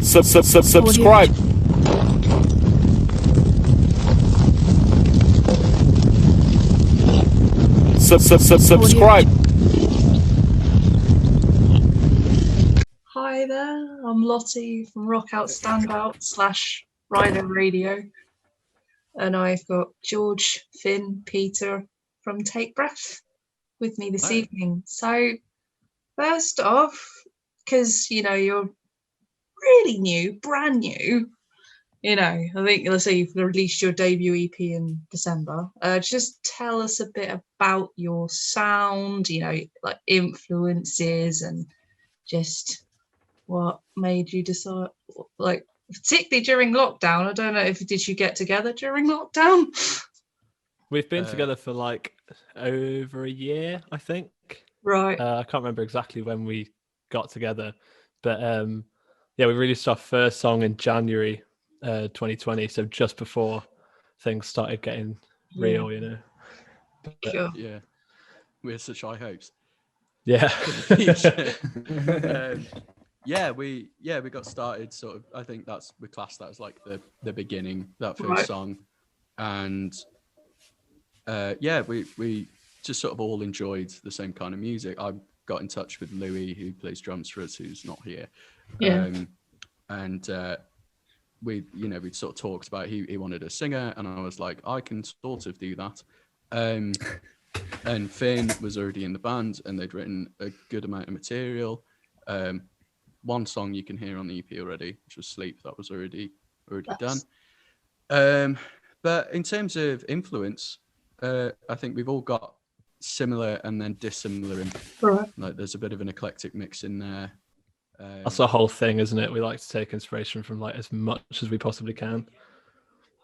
Subscribe. Subscribe. Hi there, I'm Lotty from Rock Out Standout / Rider Radio, and I've got George, Finn, Peter from Take Breath with me this evening. So, first off, because you're really new, brand new, I think let's say you've released your debut EP in December. Just tell us a bit about your sound, like influences and just what made you decide, like particularly during lockdown. I don't know if did you get together during lockdown? We've been together for like over a year, I think. Right. I can't remember exactly when we got together, but we released our first song in January 2020, so just before things started getting real, But, Sure. Yeah, we had such high hopes. Yeah. We got started sort of. I think we classed that as like the beginning, that first Right. song, and we just sort of all enjoyed the same kind of music. I got in touch with Louis, who plays drums for us, who's not here. Yeah. We sort of talked about he wanted a singer, and I was like, I can sort of do that. And Finn was already in the band, and they'd written a good amount of material. One song you can hear on the EP already, which was Sleep, that was already done. But in terms of influence, I think we've all got similar and then dissimilar. Right. Like there's a bit of an eclectic mix in there. That's the whole thing, isn't it? We like to take inspiration from like as much as we possibly can.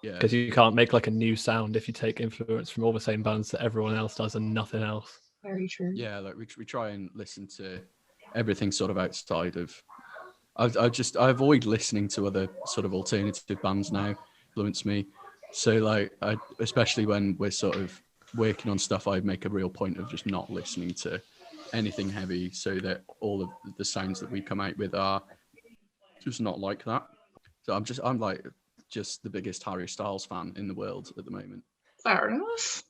Yeah. Because you can't make like a new sound if you take influence from all the same bands that everyone else does and nothing else. Very true. Yeah, like we try and listen to everything sort of outside of. I avoid listening to other sort of alternative bands now. Influence me. So like, especially when we're sort of working on stuff, I make a real point of just not listening to anything heavy, so that all of the sounds that we come out with are just not like that. So I'm like just the biggest Harry Styles fan in the world at the moment. Fair enough.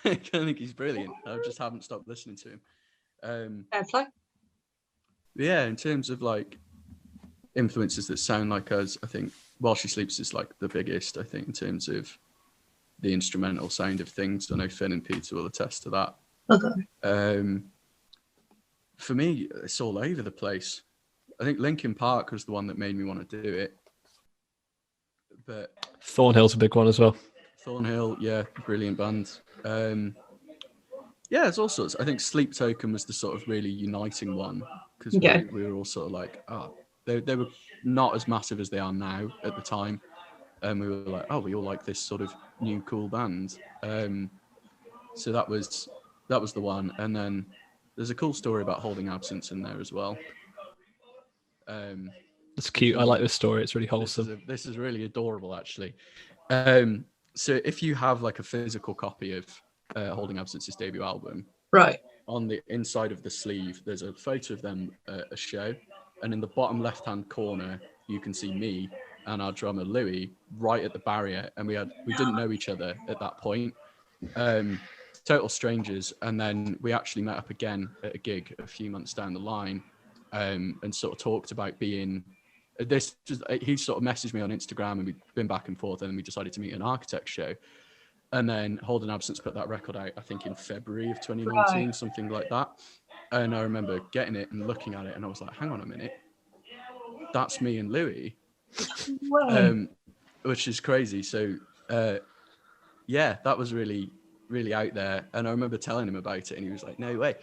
I think he's brilliant. I just haven't stopped listening to him. Fair play. Yeah, in terms of like influences that sound like us, I think While She Sleeps is like the biggest, I think, in terms of the instrumental sound of things. I know Finn and Peter will attest to that. Okay. For me, it's all over the place. I think Linkin Park was the one that made me want to do it. But Thornhill's a big one as well. Thornhill, yeah, brilliant band. It's all sorts. I think Sleep Token was the sort of really uniting one, because we were all sort of like, they were not as massive as they are now at the time. And we were like, we all like this sort of new cool band. So that was the one. And then there's a cool story about Holding Absence in there as well. It's cute. I like this story. It's really wholesome. This is really adorable, actually. So if you have like a physical copy of Holding Absence's debut album, right, on the inside of the sleeve, there's a photo of them at a show, and in the bottom left-hand corner, you can see me and our drummer Louis right at the barrier, and we didn't know each other at that point. Total strangers, and then we actually met up again at a gig a few months down the line, and sort of talked about being this. He sort of messaged me on Instagram, and we'd been back and forth, and then we decided to meet at an architect show. And then Holding Absence put that record out, I think in February of 2019, right, something like that. And I remember getting it and looking at it, and I was like, hang on a minute, that's me and Louis. Which is crazy. So that was really, really out there. And I remember telling him about it, and he was like, no way.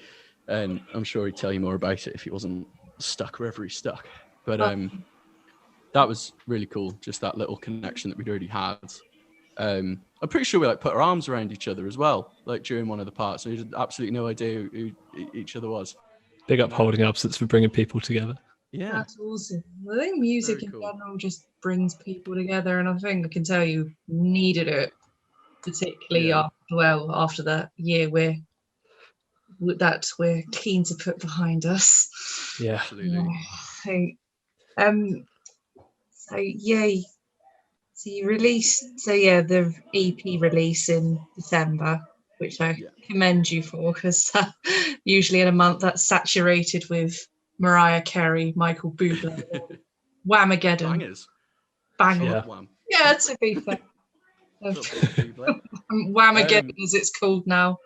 And I'm sure he'd tell you more about it if he wasn't stuck wherever he's stuck. But that was really cool, just that little connection that we'd already had. I'm pretty sure we like put our arms around each other as well, like during one of the parts. So we had absolutely no idea who each other was. Big up Holding Absence for bringing people together. Yeah, that's awesome. I think music in general just brings people together, and I think I can tell you needed it, particularly after that year we're keen to put behind us. Yeah, absolutely. I think, So yeah, so you released the EP release in December, which I Yeah. commend you for, because usually in a month that's saturated with Mariah Carey, Michael Bublé, Whamageddon, Bangers. bang. Yeah. Wham. Yeah, to be fair. Little bit of Bublé. Whamageddon as it's called now.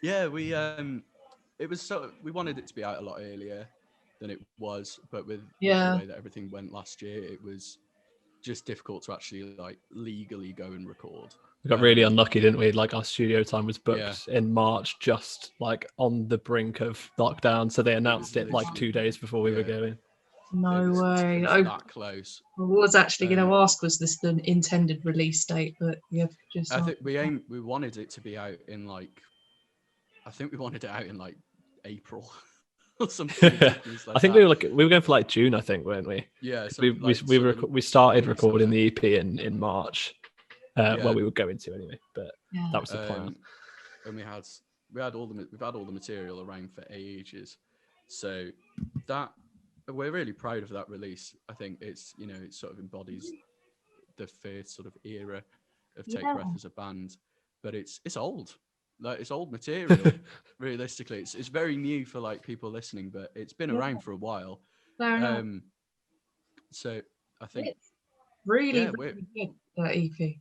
Yeah, it was we wanted it to be out a lot earlier than it was, but with the Yeah. way that everything went last year, it was just difficult to actually like legally go and record. We got really unlucky, didn't we? Like our studio time was booked Yeah. in March, just like on the brink of lockdown. So they announced it like literally- 2 days before we were yeah. going. No It way. was I that close. was actually going Um, to ask, was this the intended release date? But yeah, just I think we wanted it to be out in like, I think we wanted it out in like April or something ridiculous like I think that. we were going for like June, I think, weren't we? Yeah, We started maybe recording something. the EP in March. Yeah. Well, we were going to anyway, but yeah. that was the plan. And we've had all the material around for ages, so that we're really proud of that release. I think it's it sort of embodies the first sort of era of Take Yeah. Breath as a band, but it's old. Like it's old material. Realistically, it's very new for like people listening, but it's been Yeah. around for a while. Fair enough. So I think It's really, yeah, really good, that EP.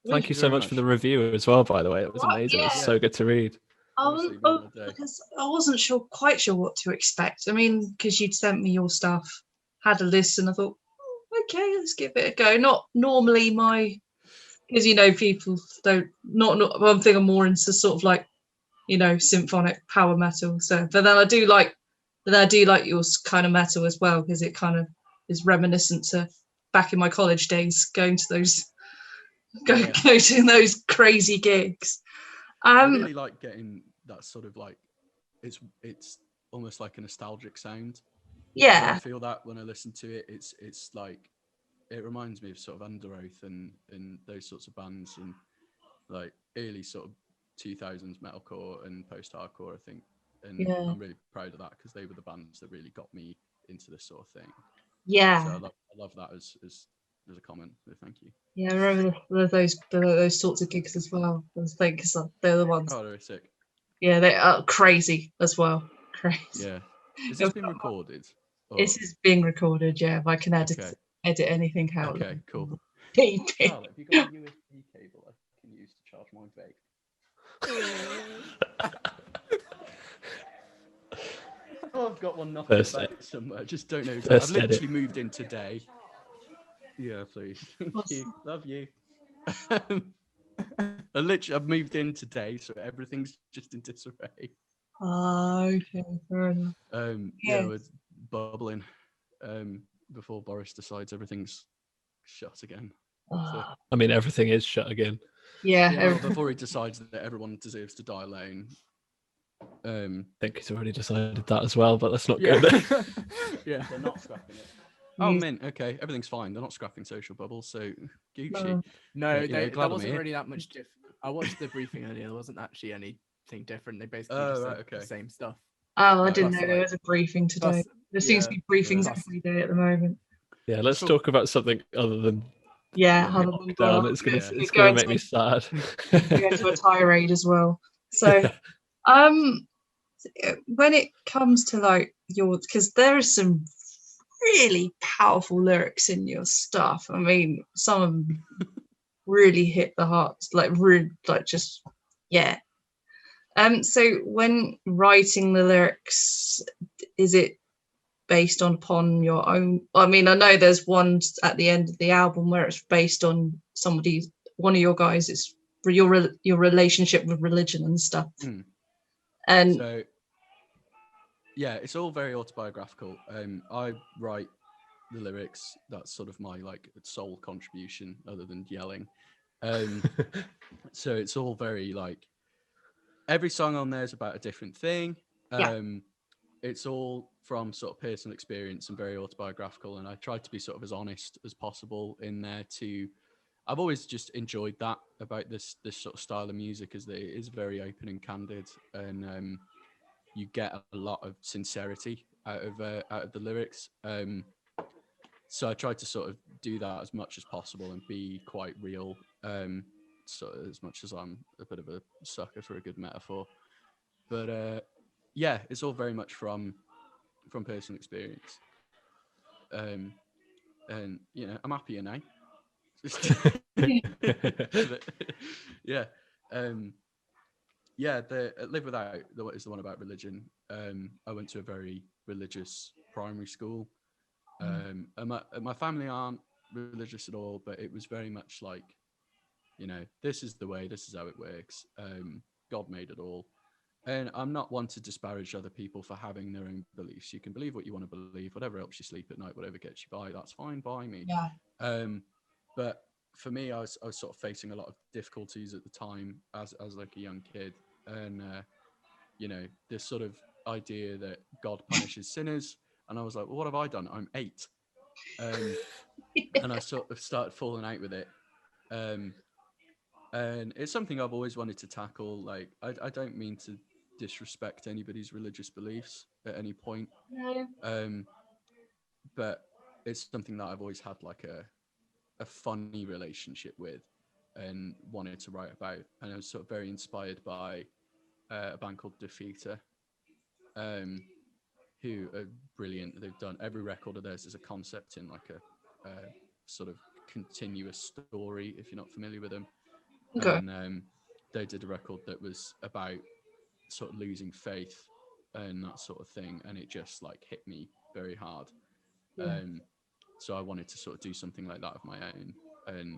Thank you so very much for the review as well, by the way. It was Right, amazing. It was yeah. so good to read. honestly made my day. Because I wasn't quite sure what to expect. I mean, because you'd sent me your stuff, had a listen, I thought, okay, let's give it a go. Not normally because people don't not one thing. I'm more into sort of like symphonic power metal. So, but then I do like your kind of metal as well, because it kind of is reminiscent to back in my college days, going to those go to those crazy gigs. I really like getting that sort of like it's almost like a nostalgic sound. Yeah. I feel that when I listen to it, it's like it reminds me of sort of Under Oath and those sorts of bands and like early sort of 2000s metalcore and post-hardcore, I think. And Yeah. I'm really proud of that because they were the bands that really got me into this sort of thing. Yeah. So I love that as a comment. So thank you. Yeah, I remember those sorts of gigs as well. I think because they're the ones. Oh, they're sick. Yeah, they are crazy as well. Crazy. Yeah. Has this been recorded? This is being recorded. Yeah, if I can edit anything out. Okay, cool. EP. Charlotte, have you got a USB cable I can use to charge my vape? Oh, I've got one knocking First back somewhere. Just don't know. First I've literally edit. moved in today. Yeah, please. Thank you. Love you. I've moved in today, so everything's just in disarray. Okay, fair enough. Yeah, we're bubbling. Before Boris decides everything's shut again. So, I mean, everything is shut again. yeah, before he decides that everyone deserves to die alone. I think he's already decided that as well, but let's not Yeah. go there. Yeah, they're not scrapping it. Oh, mint. Okay, everything's fine. They're not scrapping social bubbles, so Gucci. No, Yeah, there glad I'm wasn't here. really that much different. I watched the briefing earlier. There wasn't actually anything different. They basically Oh, just right, said okay. the same stuff. Oh, I Right, didn't plus, know there like- was a briefing today. plus- There seems to be briefings plus- every day at the moment. Yeah, let's So- talk about something other than Yeah, Yeah. other than down. that, It's gonna Yeah. it's We're gonna going make to- me sad. we go to a tirade as well. So, when it comes to like because there are some really powerful lyrics in your stuff. I mean, some of them really hit the heart, like really, like just yeah. So when writing the lyrics, is it based upon your own? I mean, I know there's one at the end of the album where it's based on one of your guys. It's your relationship with religion and stuff. Mm. And So, yeah, it's all very autobiographical. I write the lyrics. That's sort of my like sole contribution, other than yelling. So it's all very like every song on there is about a different thing. Yeah. It's all from sort of personal experience and very autobiographical. And I tried to be sort of as honest as possible in there too. I've always just enjoyed that about this sort of style of music, is that it is very open and candid, and you get a lot of sincerity out of the lyrics. so I tried to sort of do that as much as possible and be quite real. So as much as I'm a bit of a sucker for a good metaphor, but yeah, it's all very much from personal experience. And you know, I'm happier now. But, yeah. Yeah, the Live Without, is the one about religion. I went to a very religious primary school. And my family aren't religious at all, but it was very much like, you know, this is the way, this is how it works. God made it all. And I'm not one to disparage other people for having their own beliefs. You can believe what you want to believe, whatever helps you sleep at night, whatever gets you by, that's fine by me. Yeah. But for me, I was sort of facing a lot of difficulties at the time as like a young kid. And, you know, this sort of idea that God punishes sinners. And I was like, well, what have I done? I'm 8. And I sort of started falling out with it. And it's something I've always wanted to tackle. Like, I don't mean to disrespect anybody's religious beliefs at any point. No. But it's something that I've always had like a funny relationship with and wanted to write about. And I was sort of very inspired by a band called Defeater, who are brilliant. They've done every record of theirs as a concept in like a sort of continuous story, if you're not familiar with them. Okay. And they did a record that was about sort of losing faith and that sort of thing, and it just like hit me very hard. Yeah. So I wanted to sort of do something like that of my own, and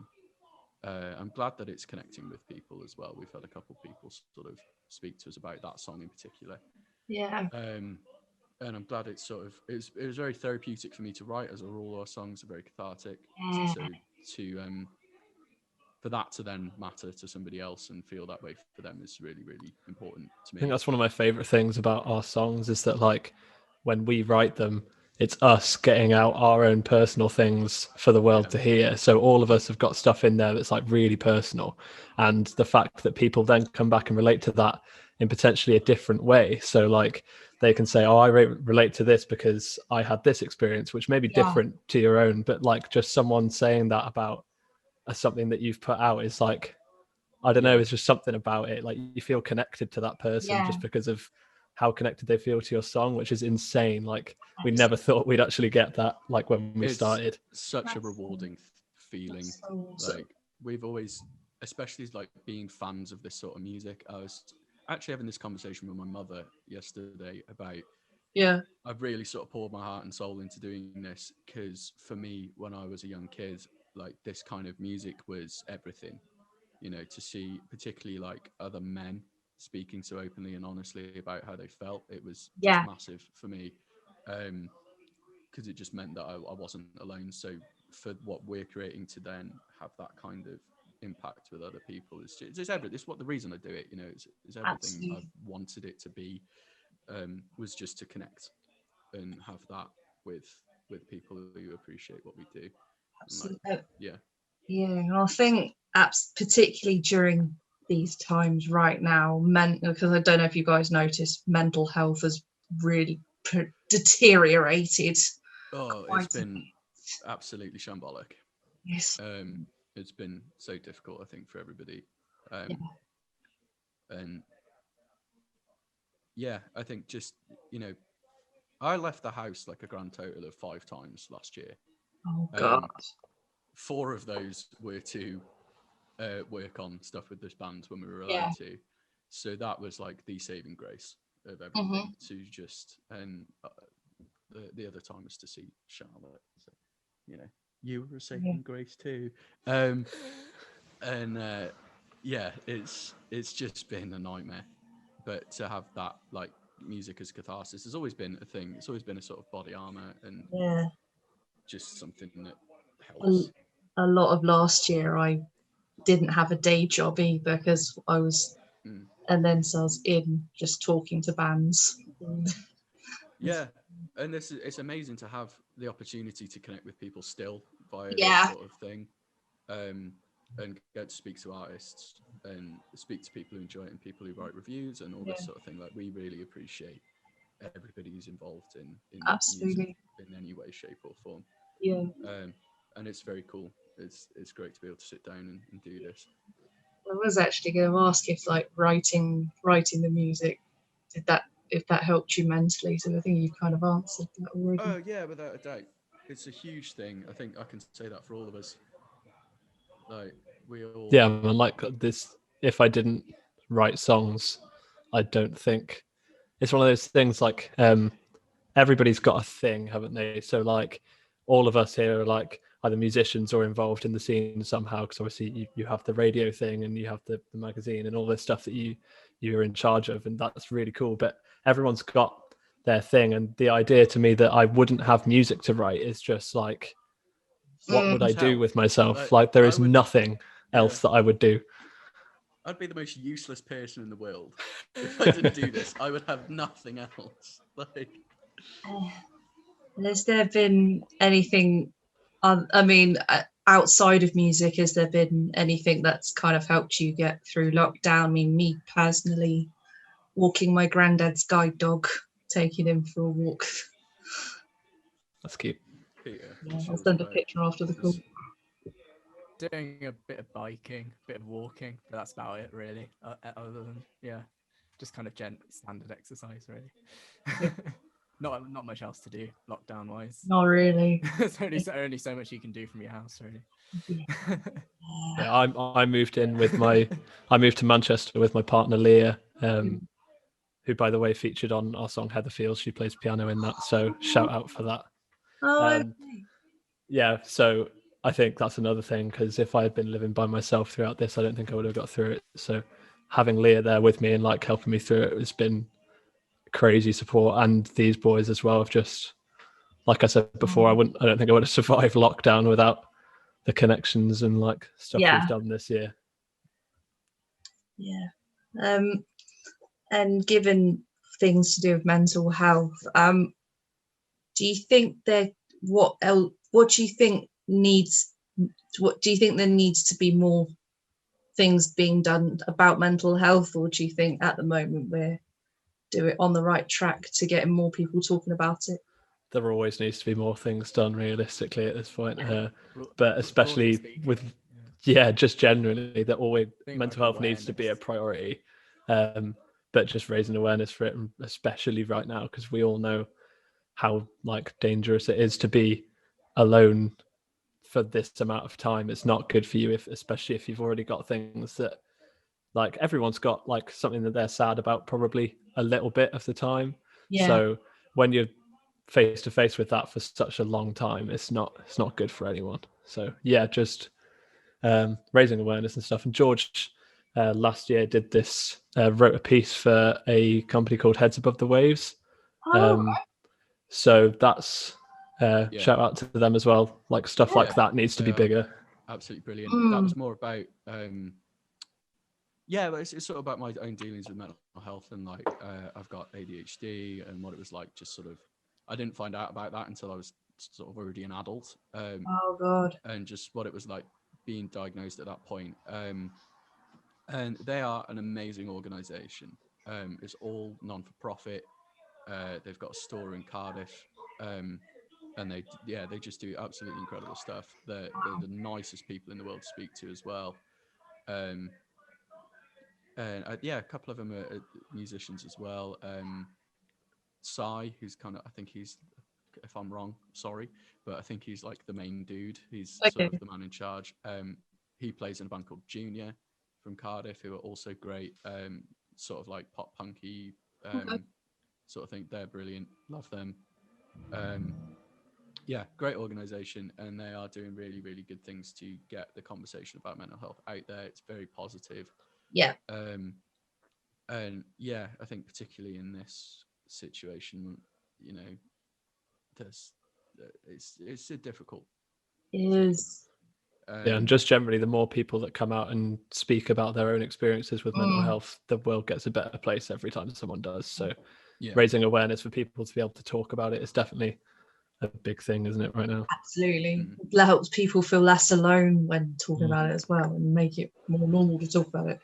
I'm glad that it's connecting with people as well. We've had a couple of people sort of speak to us about that song in particular. Yeah. And I'm glad it's sort of it was very therapeutic for me to write, as all our songs are very cathartic. Yeah. So to for that to then matter to somebody else and feel that way for them is really, really important to I think me. that's one of my favorite things about our songs is that like when we write them, it's us getting out our own personal things for the world to hear. So all of us have got stuff in there that's like really personal. And the fact that people then come back and relate to that in potentially a different way. So like they can say, oh, I relate to this because I had this experience, which may be different to your own, but like just someone saying that about something that you've put out is like, I don't know, it's just something about it. Like you feel connected to that person just because of how connected they feel to your song, which is insane. Like we never thought we'd actually get that, like when we started. Such a rewarding feeling. So awesome. Like we've always, especially like being fans of this sort of music. I was actually having this conversation with my mother yesterday about I've really sort of poured my heart and soul into doing this because for me, when I was a young kid, like this kind of music was everything. You know, to see particularly like other men speaking so openly and honestly about how they felt, it was just massive for me, because it just meant that I wasn't alone. So for what we're creating to then have that kind of impact with other people is it's everything. It's what the reason I do it. You know, it's everything Absolutely. I've wanted it to be. Was just to connect and have that with people who appreciate what we do. Absolutely. Like, yeah. Yeah, and I think that's particularly during these times right now, because I don't know if you guys noticed, mental health has really deteriorated. Oh, it's been absolutely shambolic. Yes. It's been so difficult, I think, for everybody. And yeah, I think just, you know, I left the house like a grand total of 5 times last year. Oh God. 4 of those were to work on stuff with this band when we were allowed to. So that was like the saving grace of everything. To just and the other time was to see Charlotte. So, you know, you were a saving grace too. Yeah, it's just been a nightmare. But to have that like music as catharsis has always been a thing. It's always been a sort of body armor and just something that helps. A lot of last year I didn't have a day job either because I was and then so I was in just talking to bands. Yeah, and it's amazing to have the opportunity to connect with people still via this sort of thing, and get to speak to artists and speak to people who enjoy it and people who write reviews and all this sort of thing. Like we really appreciate everybody who's involved in music in any way, shape or form. Yeah. And it's very cool. It's great to be able to sit down and do this. I was actually going to ask if like writing the music, if that helped you mentally. So I think you've kind of answered that already. Oh yeah, without a doubt, it's a huge thing. I think I can say that for all of us. Like we all. Yeah, and like this, if I didn't write songs, I don't think it's one of those things like everybody's got a thing, haven't they? So like all of us here are like either musicians or involved in the scene somehow, because obviously you have the radio thing and you have the magazine and all this stuff that you're in charge of, and that's really cool. But everyone's got their thing, and the idea to me that I wouldn't have music to write is just like, what would I do with myself? Like there is nothing else that I would do. I'd be the most useless person in the world if I didn't do this. I would have nothing else. Like, Has there been anything? I mean, outside of music, has there been anything that's kind of helped you get through lockdown? I mean, me personally, walking my granddad's guide dog, taking him for a walk. That's cute. Peter, Yeah, I'll send a picture after the call. Doing a bit of biking, a bit of walking, but that's about it really. Other than just kind of standard exercise really. Not much else to do lockdown wise. Not really. There's only so much you can do from your house really. Yeah, I moved in with I moved to Manchester with my partner Leah, who by the way featured on our song Heatherfield. She plays piano in that, so shout out for that. Okay. Yeah, so I think that's another thing, because if I had been living by myself throughout this, I don't think I would have got through it. So having Leah there with me and like helping me through it has been crazy support. And these boys as well have just, like I said before, I don't think I would have survived lockdown without the connections and like stuff we've done this year. Yeah. And given things to do with mental health, do you think what do you think there needs to be more things being done about mental health, or do you think at the moment we're on the right track to getting more people talking about it? There always needs to be more things done realistically at this point, but especially with just generally that always mental health needs to be a priority, but just raising awareness for it, especially right now, because we all know how like dangerous it is to be alone for this amount of time. It's not good for you, especially if you've already got things that, like, everyone's got like something that they're sad about probably a little bit of the time. So when you're face to face with that for such a long time, it's not good for anyone. So just raising awareness and stuff. And George last year did this, wrote a piece for a company called Heads Above the Waves. So that's shout out to them as well. Like stuff like that needs to be bigger. Absolutely brilliant. That was more about but it's sort of about my own dealings with mental health, and like I've got ADHD, and what it was like just sort of, I didn't find out about that until I was sort of already an adult. Oh God. And just what it was like being diagnosed at that point. And they are an amazing organization. It's all non-for-profit. They've got a store in Cardiff, and they just do absolutely incredible stuff. They're the nicest people in the world to speak to as well. And a couple of them are musicians as well. Sai, who's kind of, I think he's, if I'm wrong, sorry, but I think he's like the main dude. He's sort of the man in charge. He plays in a band called Junior from Cardiff, who are also great, sort of like pop punky sort of thing. They're brilliant. Love them. Great organization, and they are doing really, really good things to get the conversation about mental health out there. It's very positive. And I think particularly in this situation, you know, it's a difficult. It is. And just generally, the more people that come out and speak about their own experiences with mental health, the world gets a better place every time someone does. So raising awareness for people to be able to talk about it is definitely a big thing, isn't it, right now? Absolutely. It helps people feel less alone when talking about it as well, and make it more normal to talk about it.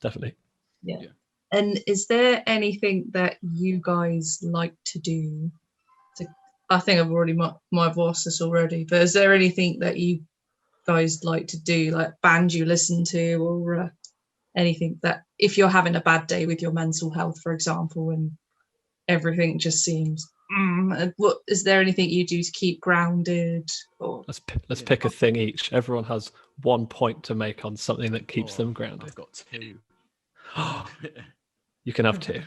Definitely. Yeah. And is there anything that you guys like to do I think I've already my voiced this already, but is there anything that you guys like to do, like bands you listen to, or anything that if you're having a bad day with your mental health, for example, and everything just seems, what is there anything you do to keep grounded? Or Let's pick a thing each. Everyone has 1 point to make on something that keeps them I've grounded. got 2. You can have 2.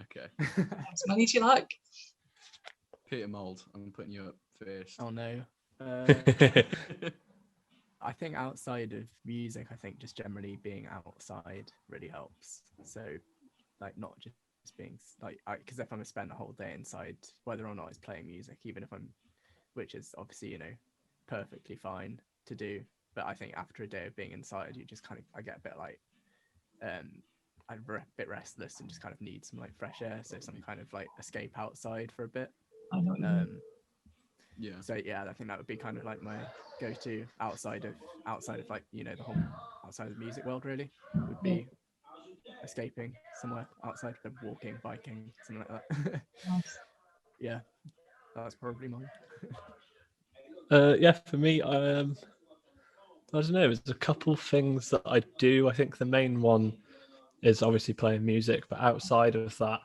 Okay. as many as you like. Peter Mould, I'm putting you up first. Oh no. I think outside of music, I think just generally being outside really helps. So, like, not just being like, because if I'm spent a whole day inside, whether or not it's playing music, even if I'm, which is obviously, you know, perfectly fine to do, but I think after a day of being inside, you just kind of, I get a bit like, I'm a bit restless and just kind of need some like fresh air, so some kind of like escape outside for a bit. I know what you mean. Yeah. So yeah, I think that would be kind of like my go-to outside of like, you know, the whole outside of the music world really would be escaping somewhere outside, walking, biking, something like that. Nice. Yeah, that's probably mine. Yeah, for me, I don't know. There's a couple things that I do. I think the main one is obviously playing music, but outside of that,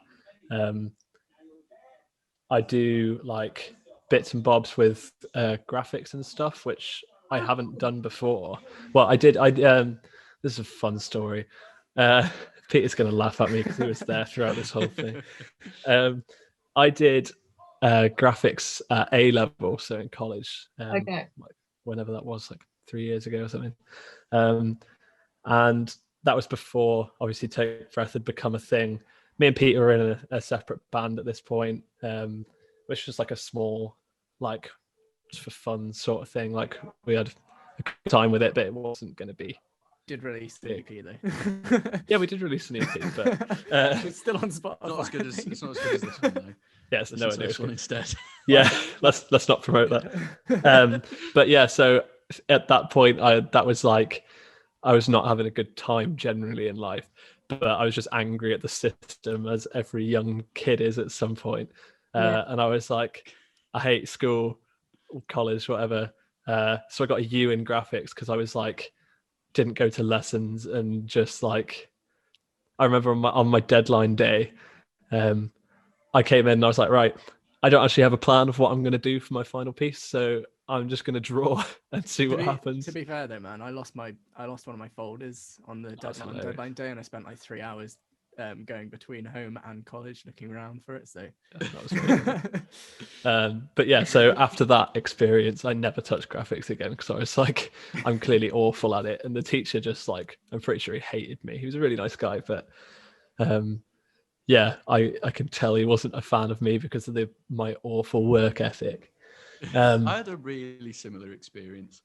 I do like bits and bobs with graphics and stuff, which I haven't done before. Well, I did. This is a fun story. Peter's going to laugh at me because he was there throughout this whole thing. I did graphics at A level, so in college. Okay. Like whenever that was, like 3 years ago or something. And that was before, obviously, Take Breath had become a thing. Me and Peter were in a separate band at this point, which was like a small, like, just for fun sort of thing. Like, we had a good time with it, but it wasn't going to be. Did release the big. EP though. Yeah, we did release an EP, but it's still on Spotify. Not as good as it's not as good as this one though. yes, Listen no, to this one instead. Yeah, let's not promote that. But yeah, so at that point, that was like I was not having a good time generally in life, but I was just angry at the system, as every young kid is at some point. And I was like, I hate school, college, whatever. So I got a U in graphics because I was like, didn't go to lessons and just like, I remember on my deadline day, I came in and I was like, right, I don't actually have a plan of what I'm going to do for my final piece, so I'm just going to draw and see what happens. To be fair though, man, I lost one of my folders on the deadline day, and I spent like 3 hours going between home and college looking around for it. So that was really but yeah, so after that experience, I never touched graphics again because I was like, I'm clearly awful at it, and the teacher just like, I'm pretty sure he hated me. He was a really nice guy, but yeah, I can tell he wasn't a fan of me because of my awful work ethic. I had a really similar experience.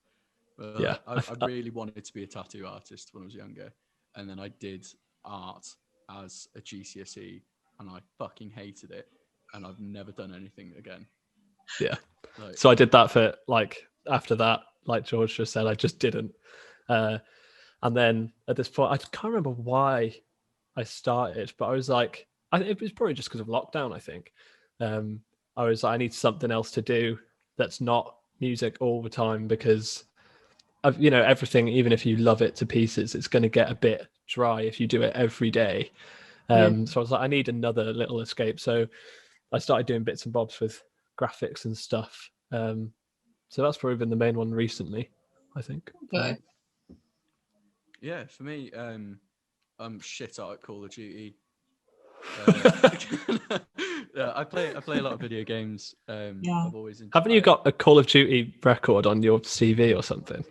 Yeah, I really wanted to be a tattoo artist when I was younger, and then I did art as a GCSE, and I fucking hated it, and I've never done anything again. Yeah, so I did that for like after that, like George just said, I just didn't. And then at this point, I can't remember why I started, but I was like, it was probably just because of lockdown. I think I was like, I need something else to do that's not music all the time, because everything, even if you love it to pieces, it's going to get a bit dry if you do it every day. So I was like, I need another little escape. So I started doing bits and bobs with graphics and stuff. So that's probably been the main one recently, I think. Okay. Yeah, for me, I'm shit at Call of Duty. Yeah, I play a lot of video games. I've always enjoyed. Haven't you got a Call of Duty record on your CV or something?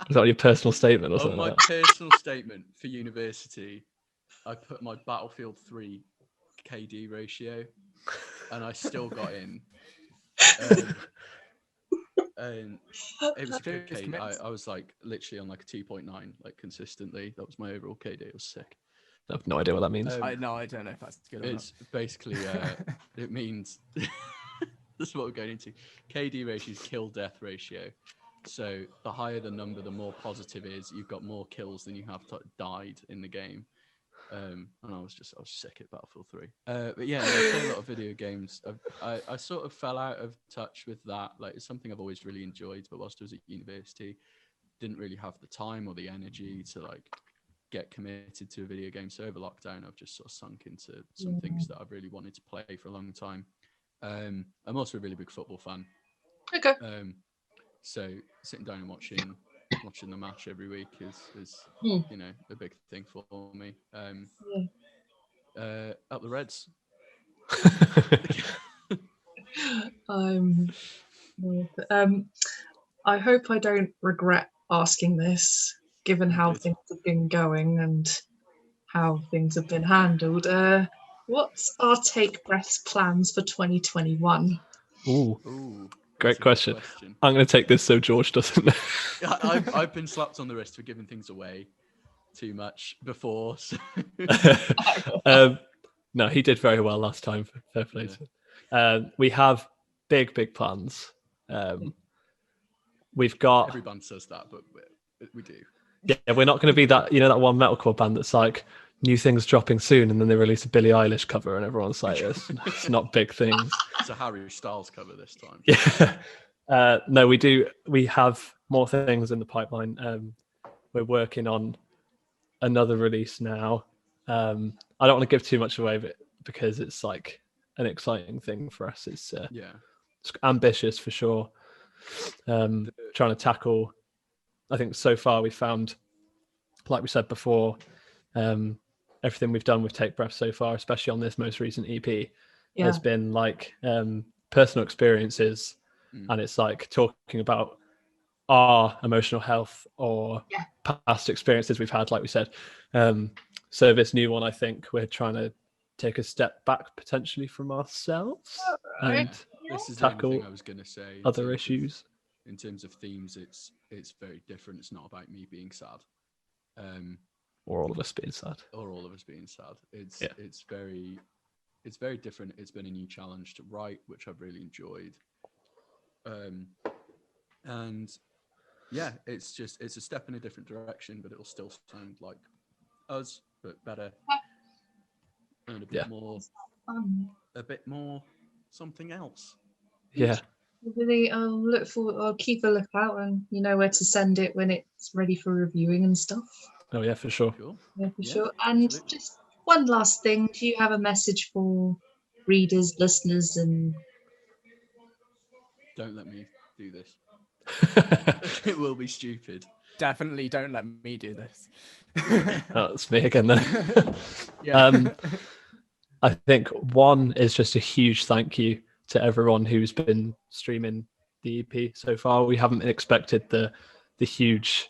Is that your personal statement or something? On my like that? personal statement for university, I put my Battlefield 3 KD ratio, and I still got in. And it was a good KD. I was like literally on like a 2.9, like consistently. That was my overall KD. It was sick. I have no idea what that means. I don't know if that's good or It's basically it means this is what we're going into. KD ratio is kill death ratio. So the higher the number, the more positive is. You've got more kills than you have died in the game. And I was sick at Battlefield 3. But yeah, I play a lot of video games. I sort of fell out of touch with that. Like, it's something I've always really enjoyed, but whilst I was at university, didn't really have the time or the energy to like get committed to a video game. So over lockdown, I've just sort of sunk into some things that I've really wanted to play for a long time. I'm also a really big football fan. Okay. So sitting down and watching the match every week is you know, a big thing for me. Up the Reds. I hope I don't regret asking this, given how things have been going and how things have been handled. What's our Take Breath's plans for 2021? Ooh, great question. I'm going to take this so George doesn't know. I've been slapped on the wrist for giving things away too much before. So. No, he did very well last time. Fair play. Yeah. We have big plans. We've got. Every band says that, but we do. Yeah, we're not going to be that. You know, that one metalcore band that's like new things dropping soon, and then they release a Billie Eilish cover, and everyone's like, "It's not big things." It's a Harry Styles cover this time. Yeah. No, we do. We have more things in the pipeline. We're working on another release now. I don't want to give too much away, but because it's like an exciting thing for us. It's ambitious for sure. Trying to tackle. I think so far we found, like we said before, everything we've done with Take Breath so far, especially on this most recent EP, has been like personal experiences, and it's like talking about our emotional health or past experiences we've had, like we said. So this new one, I think we're trying to take a step back potentially from ourselves and this is tackle the thing I was going to say. Other issues. In terms of themes, it's very different. It's not about me being sad. Or all of us being sad. Or all of us being sad. It's very different. It's been a new challenge to write, which I've really enjoyed. And yeah, it's a step in a different direction, but it'll still sound like us, but better. And a bit more something else. Yeah. Really, I'll keep a lookout, and you know where to send it when it's ready for reviewing and stuff. Oh yeah, for sure. Cool. Yeah, for sure. And absolutely. Just one last thing, do you have a message for readers, listeners, and don't let me do this. It will be stupid. Definitely don't let me do this. That's me again then. I think one is just a huge thank you to everyone who's been streaming the EP so far. We haven't expected the huge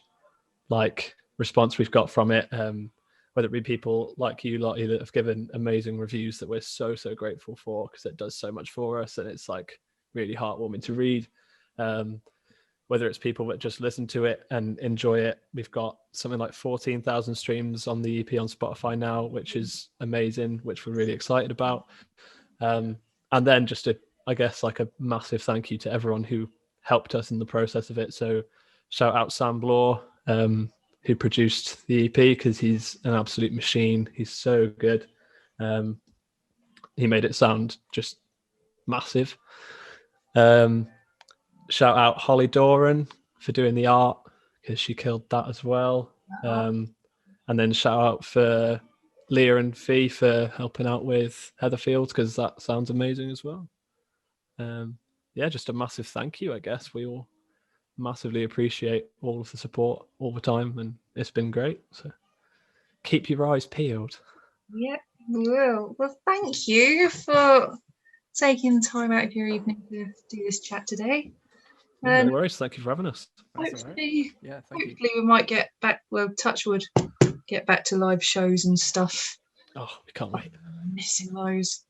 response we've got from it, whether it be people like you, Lotty, that have given amazing reviews that we're so grateful for, because it does so much for us and it's like really heartwarming to read. Whether it's people that just listen to it and enjoy it. We've got something like 14,000 streams on the EP on Spotify now, which is amazing, which we're really excited about. And then just a massive thank you to everyone who helped us in the process of it. So shout out Sam Bloor, who produced the EP, because he's an absolute machine. He's so good. He made it sound just massive. Shout out Holly Doran for doing the art, because she killed that as well. And then shout out for Leah and Fee for helping out with Heatherfield, because that sounds amazing as well. Just a massive thank you, I guess. We all massively appreciate all of the support all the time, and it's been great. So keep your eyes peeled. Yeah, we will. Well, thank you for taking time out of your evening to do this chat today. No worries. Thank you for having us. Hopefully, hopefully we might get back. Well, touch wood, get back to live shows and stuff. Oh, we can't wait. I'm missing those.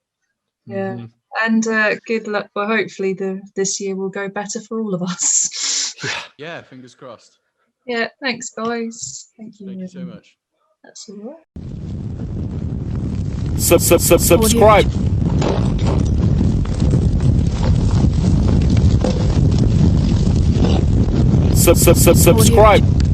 Yeah, and good luck. Well, hopefully this year will go better for all of us. Yeah, fingers crossed. Yeah, thanks, guys. Thank you. Thank you so much. That's all right. Subscribe. Subscribe.